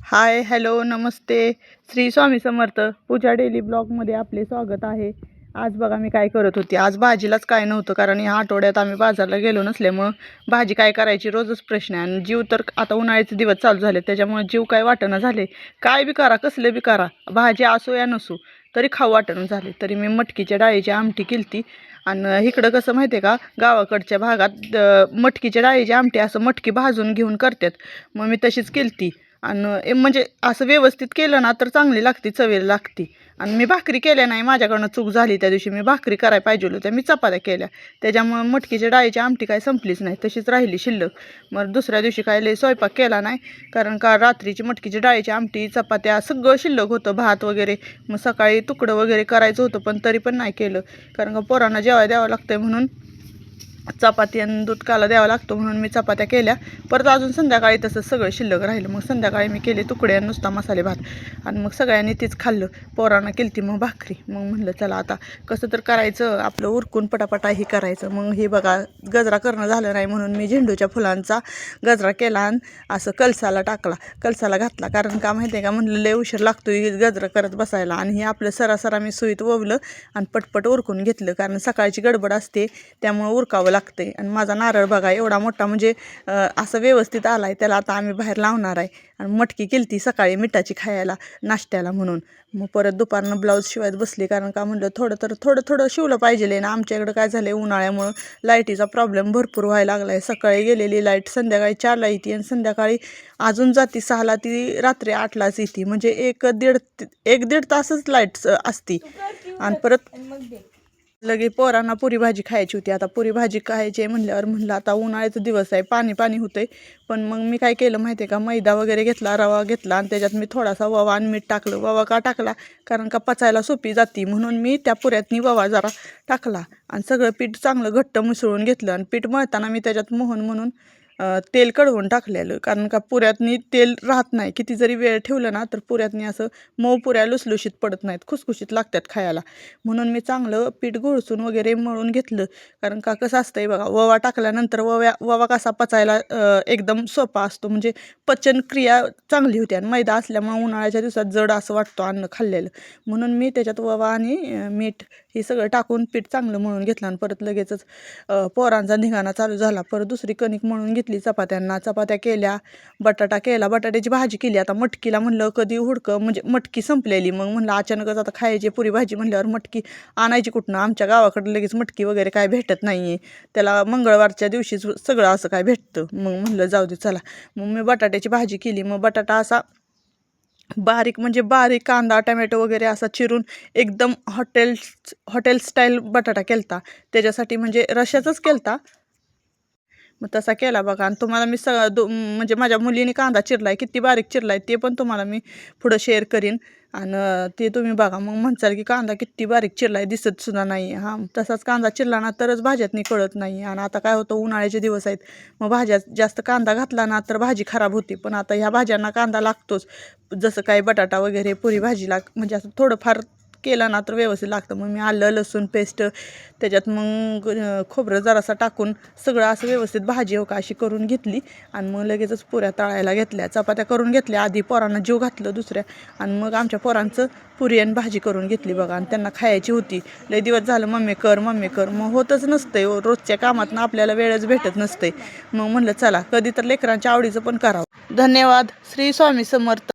हाय, hello, नमस्ते. श्री स्वामी समर्थ. पूजा daily ब्लॉगमध्ये आपले स्वागत आहे. आज बघा मी काय करत होती. आज भाजीलाच काय नव्हतं, कारण ह्या आठवड्यात आम्ही बाजारला गेलो नसल्यामुळं भाजी काय करायची रोजच प्रश्न आहे. आणि जीव तर आता उन्हाळ्याचे दिवस चालू झाले, त्याच्यामुळे जीव काय वाटेना झाले. काय बी करा, कसले बी करा, भाजी असो या नसो तरी खाऊ वाटेना झाले. तरी मी मटकीच्या डाळीची आमटी केलती. आणि इकडं कसं माहिती आहे का, गावाकडच्या भागात मटकीच्या डाळीची आमटी असं मटकी भाजून घेऊन करतात. मग मी तशीच केलती. आणि म्हणजे असं व्यवस्थित केलं ना तर चांगली लागते, चवीला लागते. आणि मी भाकरी केल्या नाही, माझ्याकडनं चूक झाली. त्या दिवशी मी भाकरी करायला पाहिजे होत्या, मी चपात्या केल्या. त्याच्यामुळे मटकीच्या डाळीची आमटी काय संपलीच नाही, तशीच राहिली शिल्लक. मग दुसऱ्या दिवशी काय लय स्वयंपाक केला नाही, कारण का रात्रीची मटकीची डाळीची आमटी, चपात्या सगळं शिल्लक होतं, भात वगैरे. मग सकाळी तुकडं वगैरे करायचं होतं, पण तरी पण नाही केलं, कारण का पोरांना जेवायला द्यावं लागतंय म्हणून. चपाती आणि दूध काला द्यावा लागतो म्हणून मी चपात्या केल्या. परत अजून संध्याकाळी तसं सगळं शिल्लक राहिलं. मग संध्याकाळी मी केले तुकडे आणि नुसता मसाले भात. आणि मग सगळ्यांनी तेच खाल्लं. पोरांना केलती मग भाकरी. मग म्हणलं चला आता कसं तर करायचं, आपलं उरकून पटापटा ही करायचं. मग हे बघा, गजरा करणं झालं नाही म्हणून मी झेंडूच्या फुलांचा गजरा केला आणि असं कलसाला टाकला, कलसाला घातला. कारण का माहिती आहे का, म्हणलं लय उशीर लागतो गजरा करत बसायला. आणि हे आपलं सरासरा मी सुईत ववलं आणि पटपट उरकून घेतलं, कारण सकाळची गडबड असते त्यामुळं उरकावं लागते. आणि माझा नारळ बघा एवढा मोठा, म्हणजे असं व्यवस्थित आलाय. त्याला आता आम्ही बाहेर लावणार आहे. आणि मटकी केलती सकाळी मिठाची खायला नाश्त्याला म्हणून. मग परत दुपारनं ब्लाऊज शिवायत बसली, कारण का म्हणलं थोडं थोडं शिवलं पाहिजे ना. आमच्या इकडं काय झालं, उन्हाळ्यामुळं लाईटीचा प्रॉब्लेम भरपूर व्हायला लागला आहे. सकाळी गेलेली लाईट संध्याकाळी 4ला येते, आणि संध्याकाळी अजून जाती 6ला, ती रात्री 8लाच येते. म्हणजे एक दीड तासच लाईट असती. आणि परत लगे पोरांना पुरी भाजी खायची होती. आता पुरी भाजी खायची आहे म्हणल्यावर म्हणलं आता उन्हाळ्याचा दिवस आहे, पाणी पाणी होतंय. पण मग मी काय केलं माहिती आहे का, मैदा वगैरे घेतला, रवा घेतला, आणि त्याच्यात मी थोडासा ओवा आणि मीठ टाकलं. ओवा का टाकला, कारण का पचायला सोपी जाती म्हणून मी त्या पुऱ्यातनी ओवा जरा टाकला. आणि सगळं पीठ चांगलं घट्ट मिसळून घेतलं. आणि पीठ मळताना मी त्याच्यात मोहन म्हणून तेल कढवून टाकलेलं, कारण का पुऱ्यातनी तेल राहत नाही. किती जरी वेळ ठेवलं ना तर पुऱ्यातनी असं मऊ पुऱ्या लुसलुशीत पडत नाहीत, खुसखुशीत लागतात खायला. म्हणून मी चांगलं पीठ घोळसून वगैरे मळून घेतलं. कारण का कसं असतंय बघा, ओवा टाकल्यानंतर ओवा कसा पचायला एकदम सोपा असतो, म्हणजे पचनक्रिया चांगली होती. आणि मैदा असल्यामुळे उन्हाळ्याच्या दिवसात जड असं वाटतो अन्न खाल्लेलं. म्हणून मी त्याच्यात ओवा आणि मीठ हे सगळं टाकून पीठ चांगलं मळून घेतलं. आणि परत लगेचच पोरांचा धिंगाणा चालू झाला. परत दुसरी कणिक मळून घेतली, चपात्या केल्या, बटाटा केला, बटाट्याची भाजी केली. आता मटकीला म्हणलं कधी हुडकं, म्हणजे मटकी संपलेली. मग म्हणलं अचानकच आता खायची पुरी भाजी म्हणल्यावर मटकी आणायची कुठनं. आमच्या गावाकडे लगेच मटकी वगैरे काय भेटत नाही आहे, त्याला मंगळवारच्या दिवशीच सगळं असं काय भेटतं. मग म्हणलं जाऊ दे चला. मग मी बटाट्याची भाजी केली. मग बटाटा असा बारीक, म्हणजे बारीक कांदा टमॅटो वगैरे असा चिरून एकदम हॉटेल स्टाईल बटाटा केलता. त्याच्यासाठी म्हणजे रश्याचाच केलता. मग तसा केला बघा. आणि तुम्हाला मी म्हणजे माझ्या मुलीने कांदा चिरलाय, किती बारीक चिरलाय ते पण तुम्हाला मी पुढं शेअर करीन. आणि ते तुम्ही बघा, मग म्हणसाल की कांदा किती बारीक चिरलाय, दिसत सुद्धा नाही. हां, तसाच कांदा चिरला ना तरच भाज्यातनी कळत नाही. आणि आता काय होतं, उन्हाळ्याचे दिवस आहेत, मग भाज्यात जास्त कांदा घातला ना तर भाजी खराब होती. पण आता ह्या भाज्यांना कांदा लागतोच, जसं काय बटाटा वगैरे पुरी भाजीला, म्हणजे असं थोडंफार केलं ना तर व्यवस्थित लागतं. मग मी आलं लसूण पेस्ट त्याच्यात मग खोबरं जरासं टाकून सगळं असं व्यवस्थित भाजी हो का अशी करून घेतली. आणि मग लगेचच पुऱ्या तळायला घेतल्या, चपात्या करून घेतल्या आधी, पोरांना जीव घातलं दुसऱ्या. आणि मग आमच्या पोरांचं पुरी आणि भाजी करून घेतली बघा. आणि त्यांना खायची होती. लय दिवस झालं मम्मी कर मम्मी कर, मग होतच नसतंय, रोजच्या कामातनं आपल्याला वेळच भेटत नसते. मग म्हणलं चला कधी तर लेकरांच्या आवडीचं पण करावं. धन्यवाद. श्री स्वामी समर्थ.